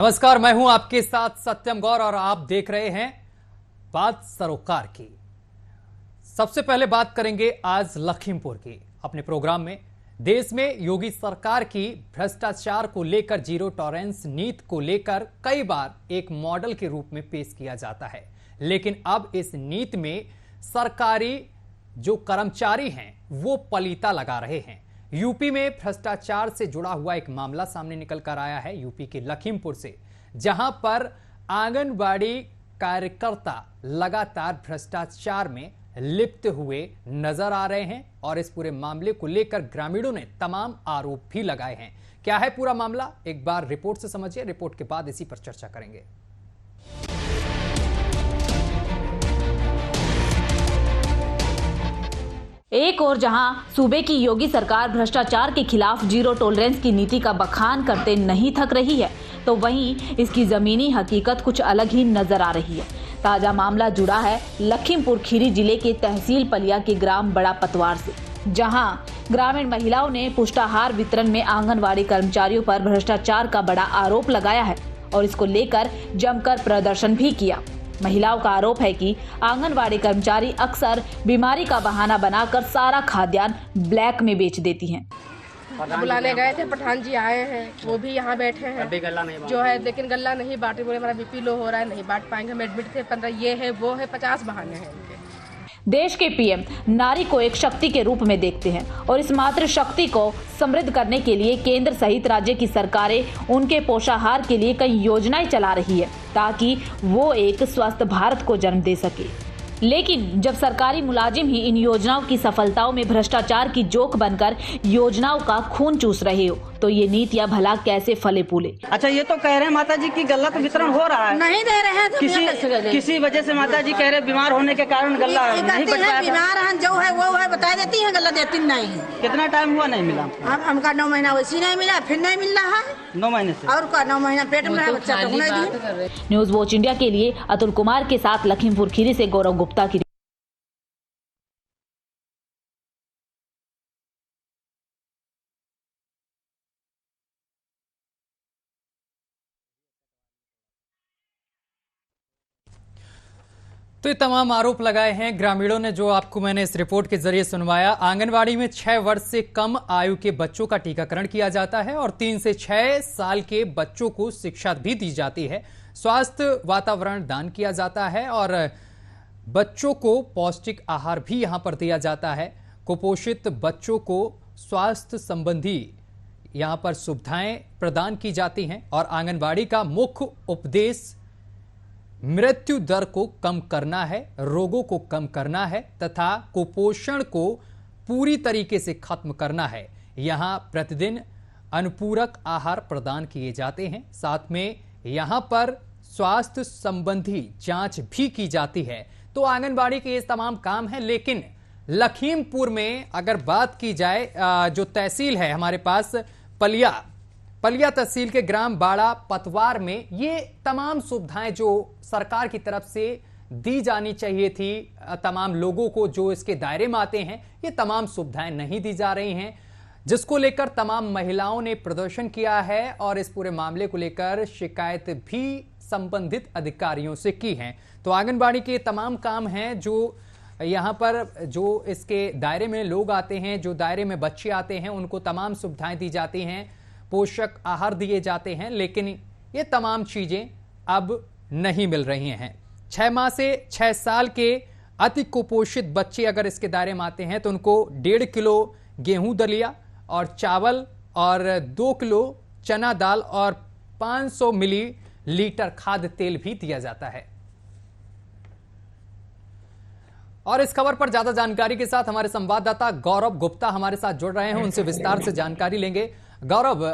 नमस्कार, मैं हूं आपके साथ सत्यम गौर और आप देख रहे हैं बात सरोकार की। सबसे पहले बात करेंगे आज लखीमपुर की। अपने प्रोग्राम में देश में योगी सरकार की भ्रष्टाचार को लेकर जीरो टॉलरेंस नीति को लेकर कई बार एक मॉडल के रूप में पेश किया जाता है, लेकिन अब इस नीति में सरकारी जो कर्मचारी हैं वो पलीता लगा रहे हैं। यूपी में भ्रष्टाचार से जुड़ा हुआ एक मामला सामने निकल कर आया है, यूपी के लखीमपुर से, जहां पर आंगनबाड़ी कार्यकर्ता लगातार भ्रष्टाचार में लिप्त हुए नजर आ रहे हैं और इस पूरे मामले को लेकर ग्रामीणों ने तमाम आरोप भी लगाए हैं। क्या है पूरा मामला, एक बार रिपोर्ट से समझिए, रिपोर्ट के बाद इसी पर चर्चा करेंगे। एक और जहां सूबे की योगी सरकार भ्रष्टाचार के खिलाफ जीरो टॉलरेंस की नीति का बखान करते नहीं थक रही है, तो वहीं इसकी जमीनी हकीकत कुछ अलग ही नजर आ रही है। ताजा मामला जुड़ा है लखीमपुर खीरी जिले के तहसील पलिया के ग्राम बड़ा पतवार से, जहां ग्रामीण महिलाओं ने पुष्टाहार वितरण में आंगनबाड़ी कर्मचारियों पर भ्रष्टाचार का बड़ा आरोप लगाया है और इसको लेकर जमकर प्रदर्शन भी किया। महिलाओं का आरोप है कि आंगनबाड़ी कर्मचारी अक्सर बीमारी का बहाना बनाकर सारा खाद्यान्न ब्लैक में बेच देती हैं। बुलाने गए थे, पठान जी आए हैं, वो भी यहाँ बैठे हैं जो है, लेकिन गल्ला नहीं बांटे। बोले हमारा बीपी लो हो रहा है, नहीं बांट पाएंगे, हम एडमिट थे, 15 ये है वो है, 50 बहाने हैं इनके। देश के पीएम नारी को एक शक्ति के रूप में देखते हैं और इस मातृ शक्ति को समृद्ध करने के लिए केंद्र सहित राज्य की सरकारें उनके पोषाहार के लिए कई योजनाएं चला रही है ताकि वो एक स्वस्थ भारत को जन्म दे सके। लेकिन जब सरकारी मुलाजिम ही इन योजनाओं की सफलताओं में भ्रष्टाचार की जोक बनकर योजनाओं का खून चूस रहे हो, तो ये नीतियाँ भला कैसे फले फूले। अच्छा, ये तो कह रहे हैं माता जी की गलत वितरण हो रहा है, नहीं दे रहे हैं तो किसी वजह से माता जी कह रहे बीमार होने के कारण गल्ला नहीं बच पाया। बीमार है जो है वो है, बता देती है, गल्ला देती नहीं है। कितना टाइम हुआ नहीं मिला? हमका 9 महीना वैसी नहीं मिला, फिर नहीं मिल रहा है 9 महीने से, और का 9 महीना पेट में है बच्चा तो नहीं दिया। न्यूज वॉच इंडिया के लिए अतुल कुमार के साथ लखीमपुर खीरी से गौरव गुप्ता की। तो ये तमाम आरोप लगाए हैं ग्रामीणों ने, जो आपको मैंने इस रिपोर्ट के जरिए सुनवाया। आंगनवाड़ी में 6 वर्ष से कम आयु के बच्चों का टीकाकरण किया जाता है और 3 से 6 साल के बच्चों को शिक्षा भी दी जाती है। स्वास्थ्य वातावरण दान किया जाता है और बच्चों को पौष्टिक आहार भी यहां पर दिया जाता है। कुपोषित बच्चों को स्वास्थ्य संबंधी यहां पर सुविधाएं प्रदान की जाती हैं और आंगनवाड़ी का मुख्य उपदेश मृत्यु दर को कम करना है, रोगों को कम करना है तथा कुपोषण को पूरी तरीके से खत्म करना है। यहां प्रतिदिन अनुपूरक आहार प्रदान किए जाते हैं, साथ में यहां पर स्वास्थ्य संबंधी जांच भी की जाती है। तो आंगनबाड़ी के ये तमाम काम हैं, लेकिन लखीमपुर में अगर बात की जाए, जो तहसील है हमारे पास पलिया तहसील के ग्राम बाड़ा पतवार में, ये तमाम सुविधाएं जो सरकार की तरफ से दी जानी चाहिए थी तमाम लोगों को जो इसके दायरे में आते हैं, ये तमाम सुविधाएं नहीं दी जा रही हैं, जिसको लेकर तमाम महिलाओं ने प्रदर्शन किया है और इस पूरे मामले को लेकर शिकायत भी संबंधित अधिकारियों से की है। तो आंगनबाड़ी के तमाम काम हैं जो यहाँ पर जो इसके दायरे में लोग आते हैं, जो दायरे में बच्चे आते हैं, उनको तमाम सुविधाएं दी जाती हैं, पोषक आहार दिए जाते हैं, लेकिन ये तमाम चीजें अब नहीं मिल रही हैं। 6 माह से 6 साल के अति कुपोषित बच्चे अगर इसके दायरे में आते हैं तो उनको 1.5 किलो गेहूं दलिया और चावल और 2 किलो चना दाल और 500 मिलीलीटर खाद्य तेल भी दिया जाता है। और इस खबर पर ज्यादा जानकारी के साथ हमारे संवाददाता गौरव गुप्ता हमारे साथ जुड़ रहे हैं, उनसे विस्तार से जानकारी लेंगे। गौरव,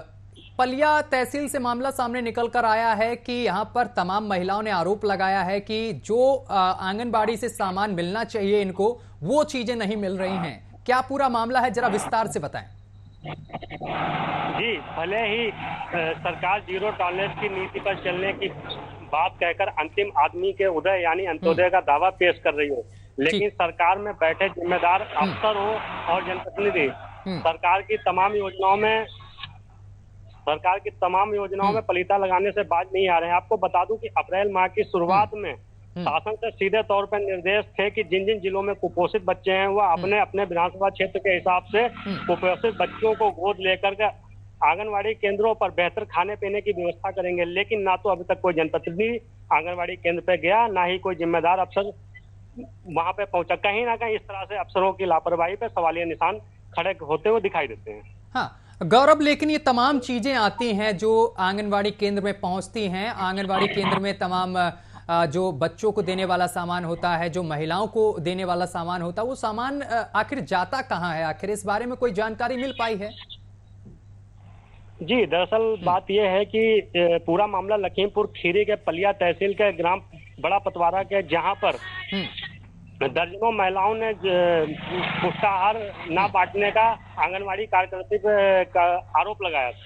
पलिया तहसील से मामला सामने निकल कर आया है कि यहां पर तमाम महिलाओं ने आरोप लगाया है कि जो आंगनबाड़ी से सामान मिलना चाहिए इनको, वो चीजें नहीं मिल रही हैं। क्या पूरा मामला है, जरा विस्तार से बताएं। जी, भले ही सरकार जीरो टॉलरेंस की नीति पर चलने की बात कहकर अंतिम आदमी के उदय यानी अंत्योदय का दावा पेश कर रही हो, लेकिन सरकार में बैठे जिम्मेदार अफसर हो और जनप्रतिनिधि सरकार की तमाम योजनाओं में सरकार की तमाम योजनाओं में पलीता लगाने से बाज नहीं आ रहे हैं। आपको बता दूं कि अप्रैल माह की शुरुआत में शासन से सीधे तौर पर निर्देश थे कि जिन जिन जिलों में कुपोषित बच्चे हैं वह अपने अपने विधानसभा क्षेत्र के हिसाब से कुपोषित बच्चों को गोद लेकर के आंगनवाड़ी केंद्रों पर बेहतर खाने पीने की व्यवस्था करेंगे। लेकिन ना तो अभी तक कोई जनप्रतिनिधि आंगनवाड़ी केंद्र पे गया, ना ही कोई जिम्मेदार अफसर वहां पे पहुंचा। कहीं ना कहीं इस तरह से अफसरों की लापरवाही पे सवालिया निशान खड़े होते हुए दिखाई देते हैं। हाँ गौरव, लेकिन ये तमाम चीजें आती हैं जो आंगनवाड़ी केंद्र में पहुंचती हैं। आंगनवाड़ी केंद्र में तमाम जो बच्चों को देने वाला सामान होता है, जो महिलाओं को देने वाला सामान होता है, वो सामान आखिर जाता कहाँ है? आखिर इस बारे में कोई जानकारी मिल पाई है? जी, दरअसल बात यह है कि पूरा मामला लखीमपुर खीरी के पलिया तहसील के ग्राम बड़ा पतवारा के, जहां पर दर्जनों महिलाओं ने पुष्टाहार ना बांटने का आंगनवाड़ी कार्यकर्ता पे आरोप लगाया था।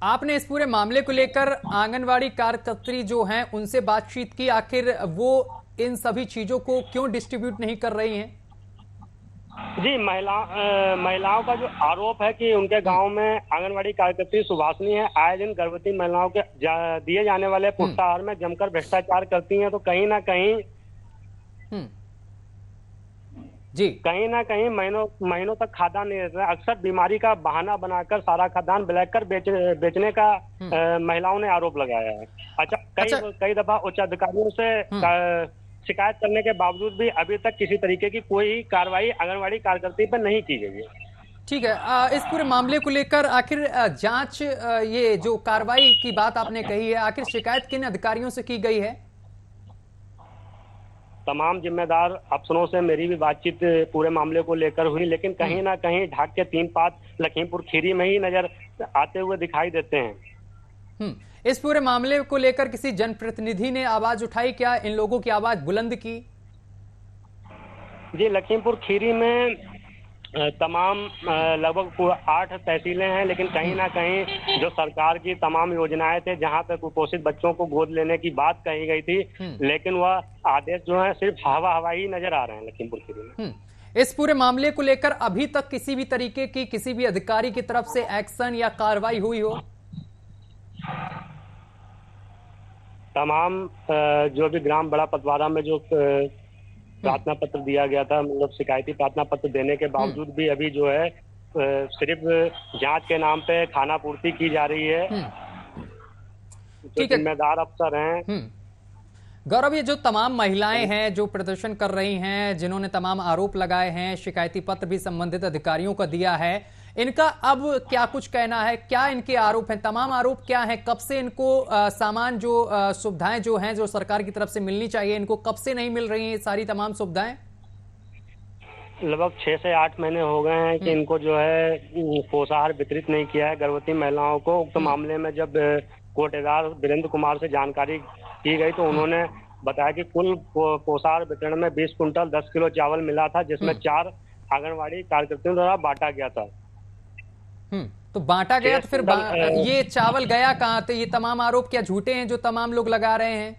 आपने इस पूरे मामले को लेकर आंगनवाड़ी कार्यकर्त्री जो हैं उनसे बातचीत की, आखिर वो इन सभी चीजों को क्यों डिस्ट्रीब्यूट नहीं कर रही हैं? जी, महिलाओं का जो आरोप है कि उनके गांव में आंगनवाड़ी कार्यकर्त्री सुभाषनी है, आए दिन गर्भवती महिलाओं के दिए जाने वाले पुष्टाहार में जमकर भ्रष्टाचार करती हैं। तो कहीं ना कहीं महीनों तक खाद्यान्न नहीं रहता है। अक्सर बीमारी का बहाना बनाकर सारा खाद्यान्न ब्लैक कर बेचने का महिलाओं ने आरोप लगाया है। कई दफा उच्च अधिकारियों से शिकायत करने के बावजूद भी अभी तक किसी तरीके की कोई कार्रवाई आंगनवाड़ी कार्यकर्ता पर नहीं की गई है। ठीक है, इस पूरे मामले को लेकर आखिर जांच, ये जो कार्रवाई की बात आपने कही है, आखिर शिकायत किन अधिकारियों से की गई है? तमाम जिम्मेदार अफसरों से मेरी भी बातचीत पूरे मामले को लेकर हुई, लेकिन कहीं ना कहीं ढाक के 3 पात लखीमपुर खीरी में ही नजर आते हुए दिखाई देते हैं। इस पूरे मामले को लेकर किसी जनप्रतिनिधि ने आवाज उठाई क्या? इन लोगों की आवाज बुलंद की? जी, लखीमपुर खीरी में तमाम लगभग 8 तहसीलें हैं, लेकिन कहीं ना कहीं जो सरकार की तमाम योजनाएं थे, जहां पे कुपोषित बच्चों को गोद लेने की बात कही गई थी, लेकिन वह आदेश जो है सिर्फ हवा-हवाई नजर आ रहे हैं लखीमपुर खीरी में। इस पूरे मामले को लेकर अभी तक किसी भी तरीके की, किसी भी अधिकारी की तरफ से एक्शन या कार्रवाई हुई हो? तमाम जो भी ग्राम बड़ा पतवारा में जो प्रार्थना पत्र दिया गया था, मतलब शिकायती प्रार्थना पत्र देने के बावजूद भी अभी जो है सिर्फ जांच के नाम पे खाना पूर्ति की जा रही है। जो जिम्मेदार अफसर हैं। गौरव, ये जो तमाम महिलाएं हैं जो प्रदर्शन कर रही हैं, जिन्होंने तमाम आरोप लगाए हैं, शिकायती पत्र भी संबंधित अधिकारियों को दिया है, इनका अब क्या कुछ कहना है? क्या इनके आरोप हैं? तमाम आरोप क्या हैं? कब से इनको सामान जो सुविधाएं जो हैं, जो सरकार की तरफ से मिलनी चाहिए, इनको कब से नहीं मिल रही हैं सारी तमाम सुविधाएं? लगभग 6 से 8 महीने हो गए हैं कि इनको जो है पोषाहार वितरित नहीं किया है गर्भवती महिलाओं को। उक्त मामले में जब कोटेदार वीरेंद्र कुमार से जानकारी की गई तो उन्होंने बताया कि कुल पोषाहार वितरण में 20 कुंटल 10 किलो चावल मिला था, जिसमें 4 आंगनवाड़ी कार्यकर्ताओं द्वारा बांटा गया था। तो बांटा गया तो फिर ये चावल गया कहाँ? तो ये तमाम आरोप क्या झूठे हैं जो तमाम लोग लगा रहे हैं?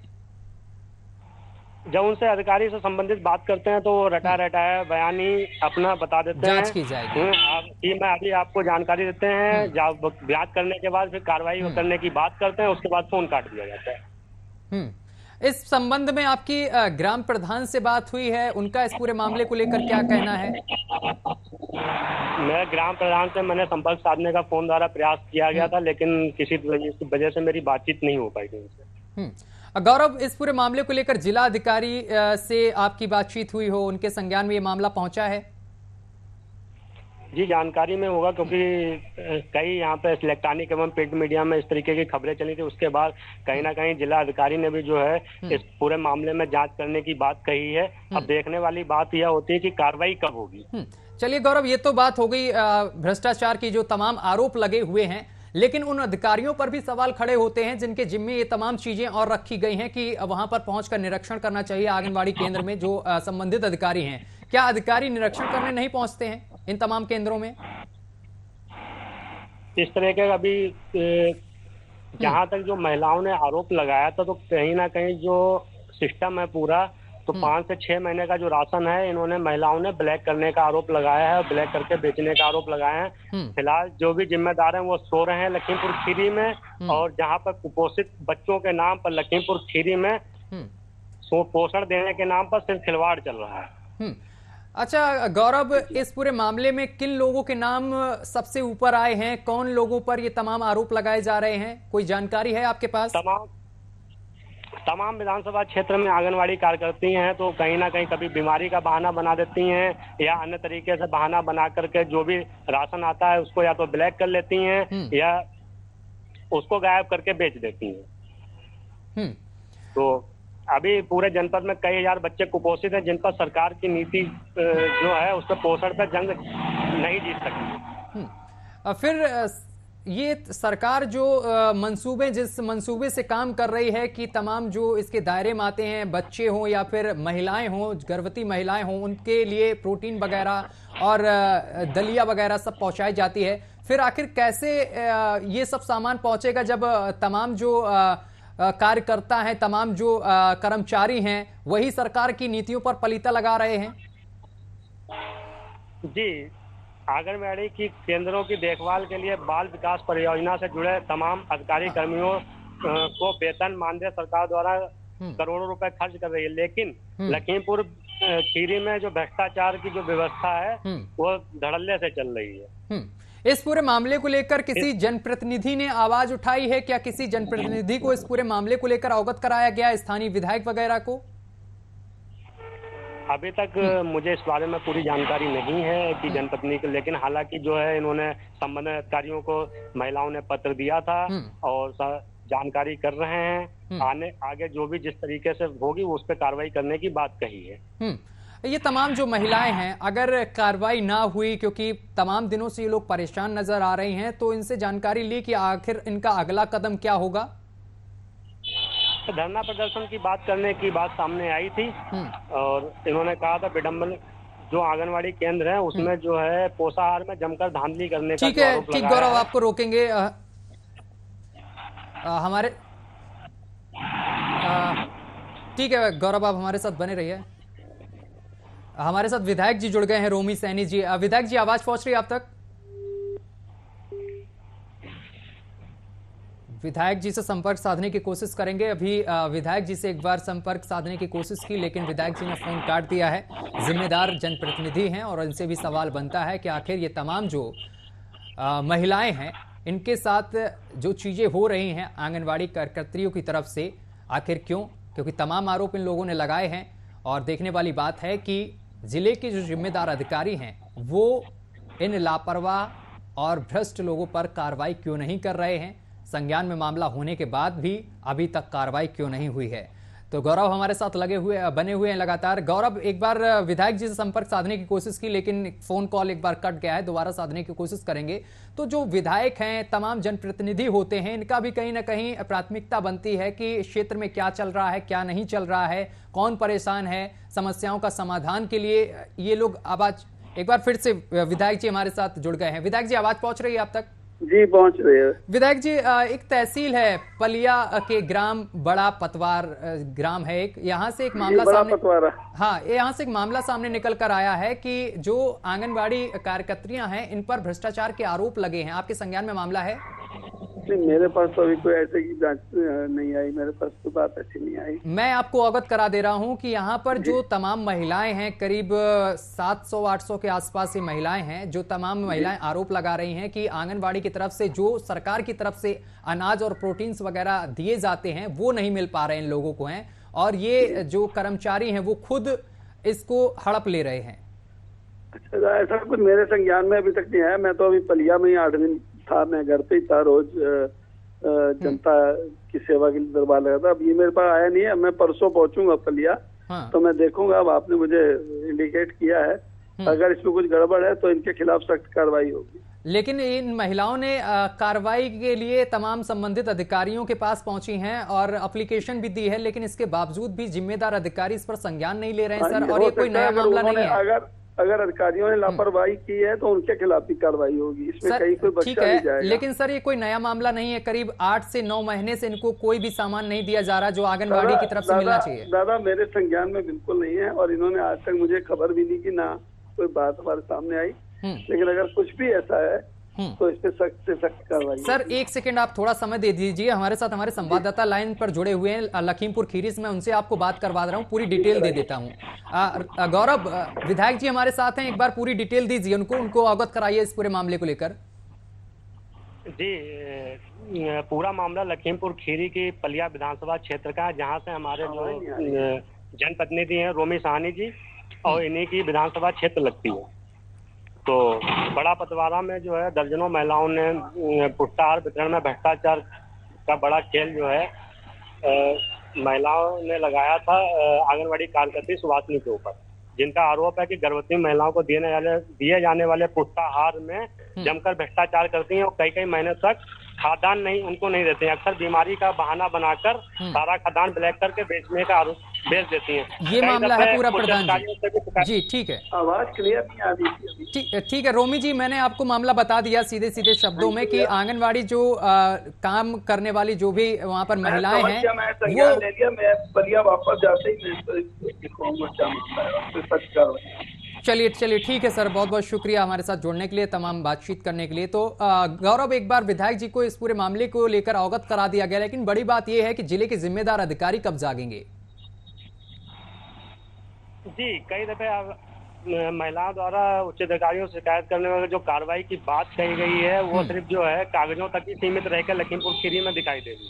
जब उनसे अधिकारी से संबंधित बात करते हैं तो वो रटाया बयानी अपना बता देते हैं। जांच की जाएगी। मैं अभी आपको जानकारी देते हैं, जांच करने के बाद फिर कार्रवाई करने की बात करते हैं, उसके बाद फोन काट दिया जाता है। इस संबंध में आपकी ग्राम प्रधान से बात हुई है? उनका इस पूरे मामले को लेकर क्या कहना है? मैं ग्राम प्रधान से मैंने संपर्क साधने का फोन द्वारा प्रयास किया गया था, लेकिन किसी वजह से मेरी बातचीत नहीं हो पाई थी उनसे। गौरव, इस पूरे मामले को लेकर जिला अधिकारी से आपकी बातचीत हुई हो, उनके संज्ञान में ये मामला पहुंचा है? जी, जानकारी में होगा, क्योंकि कई यहाँ पे इलेक्ट्रॉनिक एवं प्रिंट मीडिया में इस तरीके की खबरें चली थी। उसके बाद कहीं ना कहीं जिला अधिकारी ने भी जो है इस पूरे मामले में जांच करने की बात कही है। अब देखने वाली बात यह होती है कि कार्रवाई कब होगी। चलिए गौरव, ये तो बात हो गई भ्रष्टाचार की, जो तमाम आरोप लगे हुए हैं, लेकिन उन अधिकारियों पर भी सवाल खड़े होते हैं जिनके जिम्मे ये तमाम चीजें और रखी गई हैं कि वहां पर पहुंचकर निरीक्षण करना चाहिए। आंगनबाड़ी केंद्र में जो संबंधित अधिकारी हैं, क्या अधिकारी निरीक्षण करने नहीं पहुंचते हैं इन तमाम केंद्रों में? इस तरह के अभी जहां तक जो महिलाओं ने आरोप लगाया था, तो कहीं ना कहीं जो सिस्टम है पूरा तो 5 से 6 महीने का जो राशन है इन्होंने महिलाओं ने ब्लैक करने का आरोप लगाया है और ब्लैक करके बेचने का आरोप लगाया है। फिलहाल जो भी जिम्मेदार हैं वो सो रहे हैं लखीमपुर खीरी में, और जहां पर कुपोषित बच्चों के नाम पर लखीमपुर खीरी में पोषण देने के नाम पर सिर्फ खिलवाड़ चल रहा है। अच्छा गौरव, इस पूरे मामले में किन लोगों के नाम सबसे ऊपर आए हैं? कौन लोगों पर ये तमाम आरोप लगाए जा रहे हैं? कोई जानकारी है आपके पास? तमाम विधानसभा क्षेत्र में आंगनवाड़ी कार्यकर्ती हैं तो कहीं ना कहीं कभी बीमारी का बहाना बना देती हैं या अन्य तरीके से बहाना बना करके जो भी राशन आता है उसको या तो ब्लैक कर लेती हैं या उसको गायब करके बेच देती हैं। तो अभी पूरे जनपद में कई हजार बच्चे कुपोषित हैं जिन पर सरकार की नीति जो है उस पर पोषण पर जंग नहीं जीत सकती। फिर ये सरकार जो जिस मंसूबे से काम कर रही है कि तमाम जो इसके दायरे में आते हैं, बच्चे हों या फिर महिलाएं हों, गर्भवती महिलाएं हों, उनके लिए प्रोटीन वगैरह और दलिया वगैरह सब पहुंचाई जाती है, फिर आखिर कैसे ये सब सामान पहुंचेगा जब तमाम जो कार्यकर्ता हैं, तमाम जो कर्मचारी हैं वही सरकार की नीतियों पर पलीता लगा रहे हैं? जी, आंगनबाड़ी की केंद्रों की देखभाल के लिए बाल विकास परियोजना से जुड़े तमाम अधिकारी कर्मियों को वेतन मानदेय सरकार द्वारा करोड़ों रुपए खर्च कर रही है, लेकिन लखीमपुर खीरी में जो भ्रष्टाचार की जो व्यवस्था है वो धड़ल्ले से चल रही है। इस पूरे मामले को लेकर किसी जनप्रतिनिधि ने आवाज उठाई है क्या? किसी जनप्रतिनिधि को इस पूरे मामले को लेकर अवगत कराया गया, स्थानीय विधायक वगैरह को? अभी तक मुझे इस बारे में पूरी जानकारी नहीं है कि जनप्रतिनिधि को, लेकिन हालांकि जो है इन्होंने संबंधित अधिकारियों को महिलाओं ने पत्र दिया था और जानकारी कर रहे हैं। आगे जो भी जिस तरीके से होगी उस पर कार्रवाई करने की बात कही है। ये तमाम जो महिलाएं हैं, अगर कार्रवाई ना हुई, क्योंकि तमाम दिनों से ये लोग परेशान नजर आ रही हैं, तो इनसे जानकारी ली कि आखिर इनका अगला कदम क्या होगा? धरना प्रदर्शन की बात करने की बात सामने आई थी और इन्होंने कहा था विडम्बन जो आंगनवाड़ी केंद्र है उसमें जो है पोषाहार में जमकर धांधली करने का ठीक है। ठीक गौरव, आपको रोकेंगे हमारे ठीक है गौरव, आप हमारे साथ बने रहिए। हमारे साथ विधायक जी जुड़ गए हैं, रोमी सैनी जी। विधायक जी, आवाज पहुंच रही है आप तक? विधायक जी से संपर्क साधने की कोशिश करेंगे। अभी विधायक जी से एक बार संपर्क साधने की कोशिश की, लेकिन विधायक जी ने फोन काट दिया है। जिम्मेदार जनप्रतिनिधि हैं और इनसे भी सवाल बनता है कि आखिर ये तमाम जो महिलाएं हैं, इनके साथ जो चीजें हो रही हैं आंगनवाड़ी कार्यकर्तियों की तरफ से, आखिर क्यों? क्योंकि तमाम आरोप इन लोगों ने लगाए हैं और देखने वाली बात है कि जिले के जो जिम्मेदार अधिकारी हैं वो इन लापरवाह और भ्रष्ट लोगों पर कार्रवाई क्यों नहीं कर रहे हैं? संज्ञान में मामला होने के बाद भी अभी तक कार्रवाई क्यों नहीं हुई है? तो गौरव हमारे साथ बने हुए हैं लगातार। गौरव, एक बार विधायक जी से संपर्क साधने की कोशिश की, लेकिन फोन कॉल एक बार कट गया है, दोबारा साधने की कोशिश करेंगे। तो जो विधायक हैं, तमाम जनप्रतिनिधि होते हैं, इनका भी कहीं ना कहीं प्राथमिकता बनती है कि क्षेत्र में क्या चल रहा है, क्या नहीं चल रहा है, कौन परेशान है, समस्याओं का समाधान के लिए ये लोग आवाज। एक बार फिर से विधायक जी हमारे साथ जुड़ गए हैं। विधायक जी, आवाज पहुंच रही है आप तक? जी, पहुंच रही है। विधायक जी, एक तहसील है पलिया के ग्राम बड़ा पतवार ग्राम है एक, यहाँ से एक मामला यहाँ से एक मामला सामने निकल कर आया है कि जो आंगनबाड़ी कार्यकर्तियां हैं इन पर भ्रष्टाचार के आरोप लगे हैं। आपके संज्ञान में मामला है? नहीं, मेरे पास तो अभी कोई ऐसे की जांच नहीं आई, मेरे पास तो बात ऐसी नहीं आई। मैं आपको अवगत करा दे रहा हूं कि यहाँ पर जो तमाम महिलाएं हैं, करीब 700-800 के आसपास ये महिलाएं हैं, जो तमाम महिलाएं आरोप लगा रही हैं कि आंगनबाड़ी की तरफ से जो सरकार की तरफ से अनाज और प्रोटीन्स वगैरह दिए जाते हैं वो नहीं मिल पा रहे हैं इन लोगों को हैं, और ये जो कर्मचारी हैं वो खुद इसको हड़प ले रहे हैं। अच्छा, ऐसा कुछ मेरे संज्ञान में अभी तक नहीं आया। मैं तो अभी पलिया में ही 8 दिन था, मैं घर पे ही था, रोज जनता की सेवा के लिए दरबार लगा था। अब ये मेरे पास आया नहीं है, मैं परसों पहुंचूंगा पलिया। तो मैं देखूंगा। अब आपने मुझे इंडिकेट किया है, अगर इसमें कुछ गड़बड़ है तो इनके खिलाफ सख्त कार्रवाई होगी। लेकिन इन महिलाओं ने कार्रवाई के लिए तमाम संबंधित अधिकारियों के पास पहुंची हैं और एप्लीकेशन भी दी है, लेकिन इसके बावजूद भी जिम्मेदार अधिकारी इस पर संज्ञान नहीं ले रहे हैं सर। और ये कोई नया मामला नहीं है। अगर अधिकारियों ने लापरवाही की है तो उनके खिलाफ भी कार्रवाई होगी, इसमें सर कहीं कोई ठीक बख्शा नहीं है, जाएगा। लेकिन सर ये कोई नया मामला नहीं है। करीब 8 से 9 महीने से इनको कोई भी सामान नहीं दिया जा रहा जो आंगनबाड़ी की तरफ से मिलना चाहिए। दादा मेरे संज्ञान में बिल्कुल नहीं है और इन्होंने आज तक मुझे खबर भी नहीं की, ना कोई बात हमारे सामने आई। लेकिन अगर कुछ भी ऐसा है तो इस पे सख्त से सख्त कार्रवाई। सर एक सेकंड आप थोड़ा समय दे दीजिए, हमारे साथ हमारे संवाददाता लाइन पर जुड़े हुए हैं लखीमपुर खीरी से, मैं उनसे आपको बात करवा रहा हूँ, पूरी डिटेल दे देता हूँ। गौरव, विधायक जी हमारे साथ हैं, एक बार पूरी डिटेल दीजिए उनको अवगत कराइए इस पूरे मामले को लेकर। जी, पूरा मामला लखीमपुर खीरी की पलिया विधानसभा क्षेत्र का है, जहां से हमारे जो जनप्रतिनिधि हैं रोमी साहनी जी और इन्हीं की विधानसभा क्षेत्र लगती है। तो बड़ा पतवारा में जो है दर्जनों महिलाओं ने पुरस्कार वितरण में भ्रष्टाचार का बड़ा खेल जो है महिलाओं ने लगाया था आंगनवाड़ी कार्यकर्त्री सुभाषिनी के ऊपर, जिनका आरोप है कि गर्भवती महिलाओं को दिए जाने वाले पुष्टाहार में जमकर भ्रष्टाचार करती हैं और कई महीने तक खाद्यान्न नहीं उनको नहीं देते हैं। अक्सर बीमारी का बहाना बनाकर सारा खाद्यान्न ब्लैक करके बेचने का आरोप बेच देती हैं। ये मामला है पूरा प्रधान जी। ठीक है, आवाज क्लियर नहीं आ रही। ठीक है रोमी जी, मैंने आपको मामला बता दिया सीधे सीधे शब्दों में कि आंगनवाड़ी जो काम करने वाली जो भी वहाँ पर महिलाएं हैं वो मैं बलिया वापस जाते ही चलिए ठीक है सर, बहुत बहुत शुक्रिया हमारे साथ जुड़ने के लिए, तमाम बातचीत करने के लिए। तो गौरव, एक बार विधायक जी को इस पूरे मामले को लेकर अवगत करा दिया गया, लेकिन बड़ी बात यह है कि जिले के जिम्मेदार अधिकारी कब जागेंगे? जी, कई दफे महिलाओं द्वारा उच्च अधिकारियों से शिकायत करने वाले जो कार्रवाई की बात कही गई है वो सिर्फ जो है कागजों तक ही सीमित रहकर लखीमपुर खीरी में दिखाई दे रही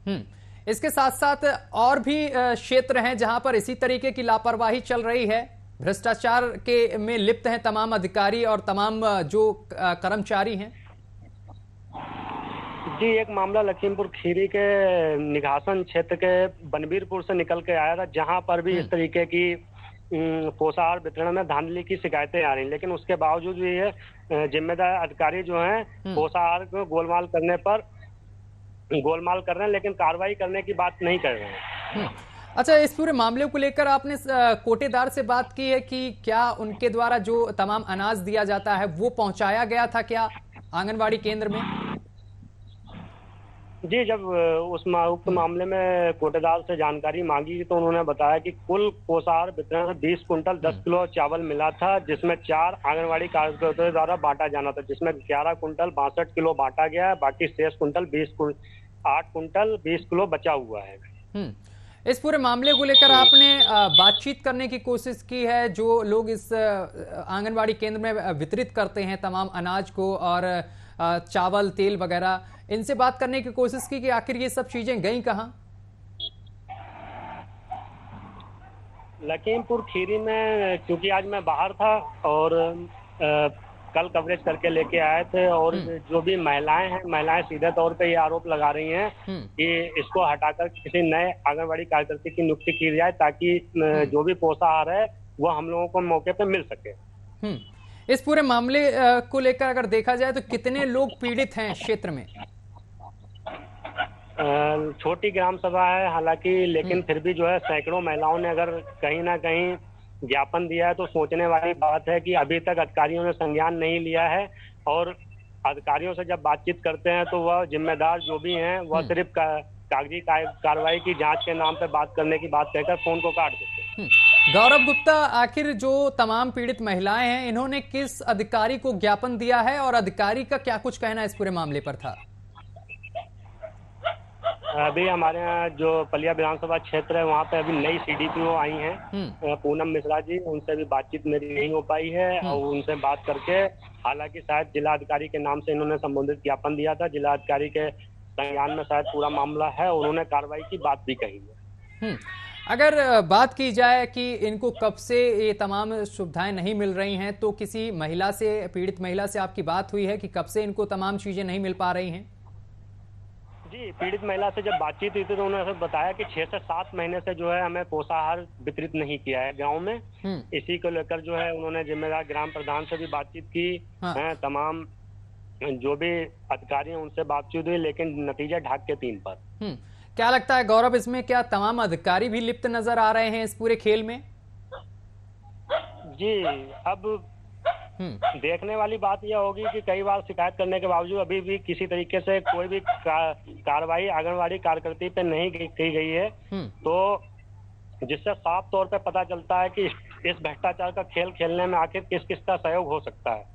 है। इसके साथ साथ और भी क्षेत्र हैं जहां पर इसी तरीके की लापरवाही चल रही है, भ्रष्टाचार के में लिप्त हैं तमाम अधिकारी और तमाम जो कर्मचारी हैं। जी, एक मामला लखीमपुर खीरी के निघासन क्षेत्र के बनबीरपुर से निकल के आया था, जहां पर भी इस तरीके की पोषाहार वितरण में धांधली की शिकायतें आ रही, लेकिन उसके बावजूद भी ये जिम्मेदार अधिकारी जो हैं पोषाहार को गोलमाल कर रहे हैं, लेकिन कार्रवाई करने की बात नहीं कर रहे हैं। अच्छा, इस पूरे मामले को लेकर आपने कोटेदार से बात की है कि क्या उनके द्वारा जो तमाम अनाज दिया जाता है वो पहुंचाया गया था क्या आंगनवाड़ी केंद्र में? जी, जब उक्त मामले में कोटेदार से जानकारी मांगी तो उन्होंने बताया कि कुल पोषाहार वितरण में 20 कुंटल 10 किलो चावल मिला था, जिसमें 4 आंगनवाड़ी कार्यकर्ताओं द्वारा बांटा जाना था, जिसमें 11 कुंटल 62 किलो बांटा गया है, बाकी शेष कुंटल 8 कुंटल 20 किलो बचा हुआ है। इस पूरे मामले को लेकर आपने बातचीत करने की कोशिश की है जो लोग इस आंगनवाड़ी केंद्र में वितरित करते हैं तमाम अनाज को और चावल तेल वगैरह, इनसे बात करने की कोशिश की कि आखिर ये सब चीजें गई कहां? लखीमपुर खीरी में क्योंकि आज मैं बाहर था और कल कवरेज करके लेके आए थे, और जो भी महिलाएं हैं, महिलाएं सीधे तौर पे ये आरोप लगा रही हैं कि इसको हटाकर किसी नए आंगनवाड़ी कार्यकर्ता की नियुक्ति की जाए ताकि जो भी पोषाहार है वो हम लोगों को मौके पे मिल सके। इस पूरे मामले को लेकर अगर देखा जाए तो कितने लोग पीड़ित हैं क्षेत्र में? छोटी ग्राम सभा है हालांकि, लेकिन फिर भी जो है सैकड़ों महिलाओं ने अगर कहीं ना कहीं ज्ञापन दिया है तो सोचने वाली बात है कि अभी तक अधिकारियों ने संज्ञान नहीं लिया है, और अधिकारियों से जब बातचीत करते हैं तो वह जिम्मेदार जो भी हैं वह सिर्फ कागजी कार्रवाई की जांच के नाम पे बात करने की बात कहकर फोन को काट देते हैं। गौरव गुप्ता, आखिर जो तमाम पीड़ित महिलाएं हैं इन्होंने किस अधिकारी को ज्ञापन दिया है और अधिकारी का क्या कुछ कहना इस पूरे मामले पर था? अभी हमारे यहाँ जो पलिया विधानसभा क्षेत्र है वहाँ पे अभी नई CDPO आई हैं पूनम मिश्रा जी, उनसे भी बातचीत मेरी नहीं हो पाई है, और उनसे बात करके हालांकि शायद जिलाधिकारी के नाम से इन्होंने संबंधित ज्ञापन दिया था, जिलाधिकारी के संज्ञान में शायद पूरा मामला है, उन्होंने कार्रवाई की बात भी कही है। अगर बात की जाए कि इनको कब से ये तमाम सुविधाएं नहीं मिल रही हैं, तो किसी महिला से, पीड़ित महिला से आपकी बात हुई है कि कब से इनको तमाम चीजें नहीं मिल पा रही हैं? जी, पीड़ित महिला से जब बातचीत हुई थी तो उन्होंने बताया कि 6 से 7 महीने से जो है हमें पोषाहार वितरित नहीं किया है गांव में। इसी को लेकर जो है उन्होंने जिम्मेदार ग्राम प्रधान से भी बातचीत की है, तमाम जो भी अधिकारी हैं उनसे बातचीत हुई, लेकिन नतीजा ढाक के 3 पर। क्या लगता है गौरव, इसमें क्या तमाम अधिकारी भी लिप्त नजर आ रहे हैं इस पूरे खेल में? जी, अब देखने वाली बात यह होगी कि कई बार शिकायत करने के बावजूद अभी भी किसी तरीके से कोई भी कार्रवाई आंगनवाड़ी कार्यकर्ती पे नहीं की गई है, तो जिससे साफ तौर पे पता चलता है कि इस भ्रष्टाचार का खेल खेलने में आखिर किस किस का सहयोग हो सकता है।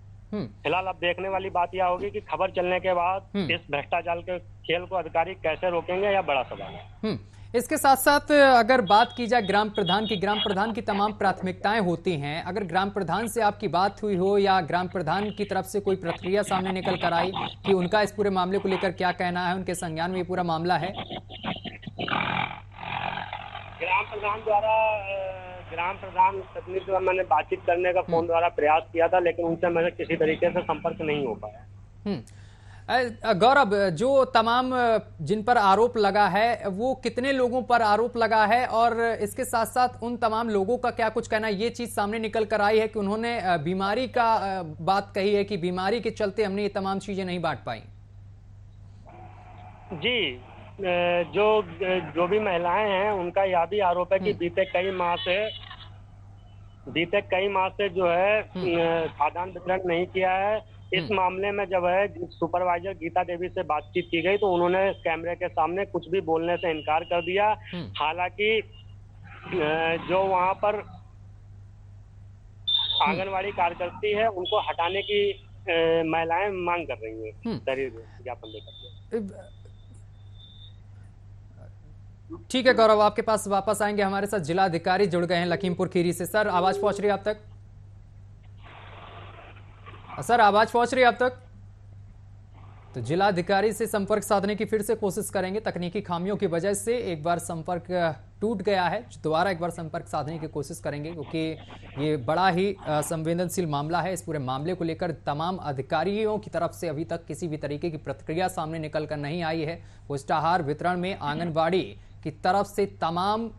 फिलहाल अब देखने वाली बात यह होगी कि खबर चलने के बाद इस भ्रष्टाचार के खेल को अधिकारी कैसे रोकेंगे, या बड़ा सवाल है। इसके साथ साथ अगर बात की जाए ग्राम प्रधान की तमाम प्राथमिकताएं होती हैं। अगर ग्राम प्रधान से आपकी बात हुई हो या ग्राम प्रधान की तरफ से कोई प्रक्रिया सामने निकल कर आई कि उनका इस पूरे मामले को लेकर क्या कहना है, उनके संज्ञान में ये पूरा मामला है? ग्राम प्रधान प्रतिनिधि से मैंने बातचीत करने का फोन द्वारा प्रयास किया था, लेकिन उनसे मेरे किसी तरीके से संपर्क नहीं हो पाया। गौरव, जो तमाम जिन पर आरोप लगा है वो कितने लोगों पर आरोप लगा है, और इसके साथ साथ उन तमाम लोगों का क्या कुछ कहना है? ये चीज सामने निकल कर आई है कि उन्होंने बीमारी का बात कही है कि बीमारी के चलते हमने ये तमाम चीजें नहीं बांट पाई। जी, जो भी महिलाएं हैं उनका यह भी आरोप है कि बीते कई माह से जो है खाद्यान्न वितरण नहीं किया है। इस मामले में जब है सुपरवाइजर गीता देवी से बातचीत की गई तो उन्होंने कैमरे के सामने कुछ भी बोलने से इनकार कर दिया। हालांकि जो वहां पर आंगनवाड़ी कार्यकर्ती है उनको हटाने की महिलाएं मांग कर रही हैं, शरीर ज्ञापन देकर। ठीक है गौरव, आपके पास वापस आएंगे। हमारे साथ जिला अधिकारी जुड़ गए हैं लखीमपुर खीरी से। सर, आवाज पहुंच रही है आप तक? सर, आवाज पहुंच रही है आप तक? तो जिला अधिकारी से संपर्क साधने की फिर से कोशिश करेंगे। तकनीकी खामियों की वजह से एक बार संपर्क टूट गया है, दोबारा एक बार संपर्क साधने की कोशिश करेंगे, क्योंकि ये बड़ा ही संवेदनशील मामला है। इस पूरे मामले को लेकर तमाम अधिकारियों की तरफ से अभी तक किसी भी तरीके की प्रतिक्रिया सामने निकल कर नहीं आई है। पुष्टाहार वितरण में आंगनबाड़ी की तरफ से तमाम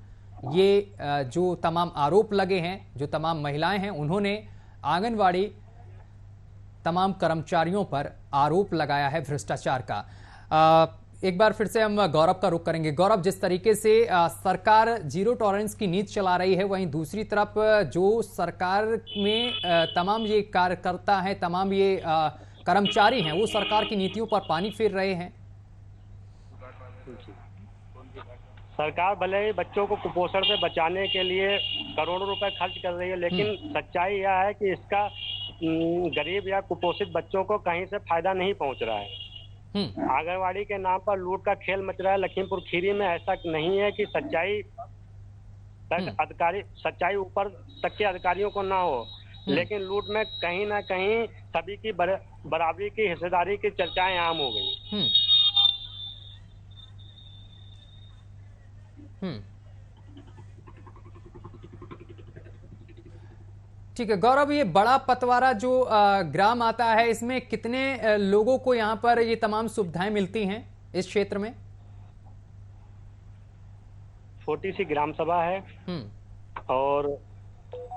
ये जो तमाम आरोप लगे हैं, जो तमाम महिलाएं हैं, उन्होंने आंगनबाड़ी तमाम कर्मचारियों पर आरोप लगाया है भ्रष्टाचार का। एक बार फिर से हम गौरव का रुख करेंगे। गौरव, जिस तरीके से सरकार जीरो टॉलरेंस की नीति चला रही है, वहीं दूसरी तरफ जो सरकार में तमाम ये कार्यकर्ता हैं, तमाम ये कर्मचारी हैं, वो सरकार की नीतियों पर पानी फेर रहे हैं। सरकार भले ही बच्चों को कुपोषण से बचाने के लिए करोड़ों रुपए खर्च कर रही है, लेकिन सच्चाई यह है कि इसका गरीब या कुपोषित बच्चों को कहीं से फायदा नहीं पहुंच रहा है। आंगनवाड़ी के नाम पर लूट का खेल मच रहा है लखीमपुर खीरी में। ऐसा नहीं है कि सच्चाई ऊपर तक के अधिकारियों को ना हो, लेकिन लूट में कहीं ना कहीं सभी की बराबरी की हिस्सेदारी की चर्चाएं आम हो गई। ठीक है गौरव, ये बड़ा पतवारा जो ग्राम आता है, इसमें कितने लोगों को यहाँ पर ये तमाम सुविधाएं मिलती हैं इस क्षेत्र में? छोटी सी ग्राम सभा है और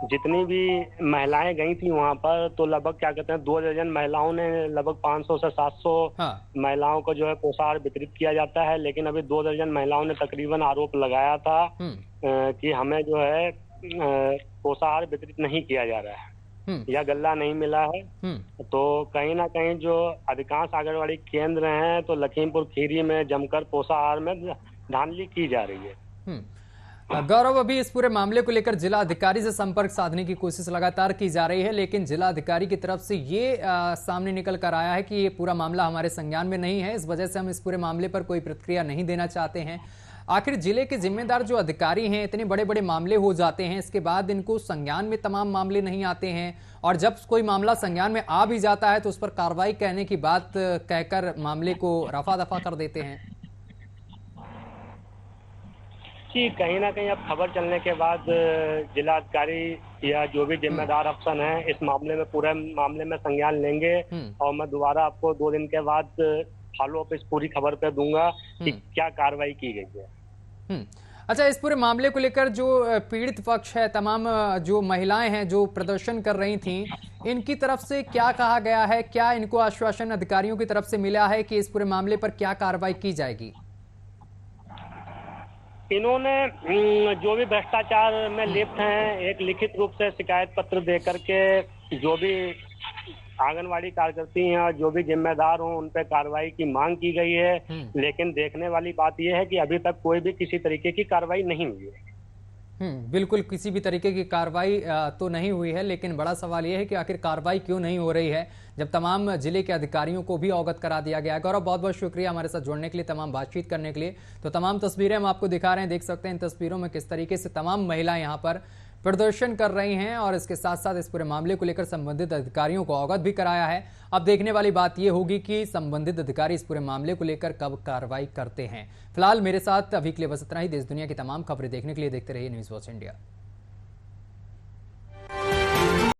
जितनी भी महिलाएं गई थी वहां पर, तो लगभग क्या कहते हैं 2 दर्जन महिलाओं ने लगभग 500 से 700 महिलाओं को जो है पोषाहार वितरित किया जाता है। लेकिन अभी 2 दर्जन महिलाओं ने तकरीबन आरोप लगाया था कि हमें जो है पोषाहार वितरित नहीं किया जा रहा है या गल्ला नहीं मिला है। तो कहीं ना कहीं जो अधिकांश आंगनवाड़ी केंद्र हैं तो लखीमपुर खीरी में जमकर पोषाहार में धांधली की जा रही है। गौरव, अभी इस पूरे मामले को लेकर जिला अधिकारी से संपर्क साधने की कोशिश लगातार की जा रही है, लेकिन जिला अधिकारी की तरफ से ये सामने निकल कर आया है कि ये पूरा मामला हमारे संज्ञान में नहीं है, इस वजह से हम इस पूरे मामले पर कोई प्रतिक्रिया नहीं देना चाहते हैं। आखिर जिले के जिम्मेदार जो अधिकारी हैं, इतने बड़े बड़े मामले हो जाते हैं, इसके बाद इनको संज्ञान में तमाम मामले नहीं आते हैं, और जब कोई मामला संज्ञान में आ भी जाता है तो उस पर कार्रवाई कहने की बात कहकर मामले को रफा दफा कर देते हैं। जी, कहीं ना कहीं अब खबर चलने के बाद जिला अधिकारी या जो भी जिम्मेदार अफसर हैं इस मामले में पूरे मामले में संज्ञान लेंगे, और मैं दोबारा आपको 2 दिन के बाद फॉलो अप इस पूरी खबर पे दूंगा कि क्या कार्रवाई की गई है। अच्छा, इस पूरे मामले को लेकर जो पीड़ित पक्ष है, तमाम जो महिलाएं हैं जो प्रदर्शन कर रही थीं, इनकी तरफ से क्या कहा गया है? क्या इनको आश्वासन अधिकारियों की तरफ से मिला है कि इस पूरे मामले पर क्या कार्रवाई की जाएगी? इन्होंने जो भी भ्रष्टाचार में लिप्त हैं, एक लिखित रूप से शिकायत पत्र दे करके जो भी आंगनवाड़ी कार्यकर्ती हैं और जो भी जिम्मेदार हों उन पर कार्रवाई की मांग की गई है। लेकिन देखने वाली बात यह है कि अभी तक कोई भी किसी तरीके की कार्रवाई नहीं हुई है। बिल्कुल किसी भी तरीके की कार्रवाई तो नहीं हुई है, लेकिन बड़ा सवाल यह है कि आखिर कार्रवाई क्यों नहीं हो रही है, जब तमाम जिले के अधिकारियों को भी अवगत करा दिया गया है। गौरव, बहुत बहुत शुक्रिया हमारे साथ जुड़ने के लिए, तमाम बातचीत करने के लिए। तो तमाम तस्वीरें हम आपको दिखा रहे हैं, देख सकते हैं इन तस्वीरों में किस तरीके से तमाम महिलाएं यहाँ पर प्रदर्शन कर रही हैं और इसके साथ साथ इस पूरे मामले को लेकर संबंधित अधिकारियों को अवगत भी कराया है। अब देखने वाली बात यह होगी कि संबंधित अधिकारी इस पूरे मामले को लेकर कब कार्रवाई करते हैं। फिलहाल मेरे साथ अभी के लिए बस इतना ही। देश दुनिया की तमाम खबरें देखने के लिए देखते रहिए न्यूज़ वॉच इंडिया।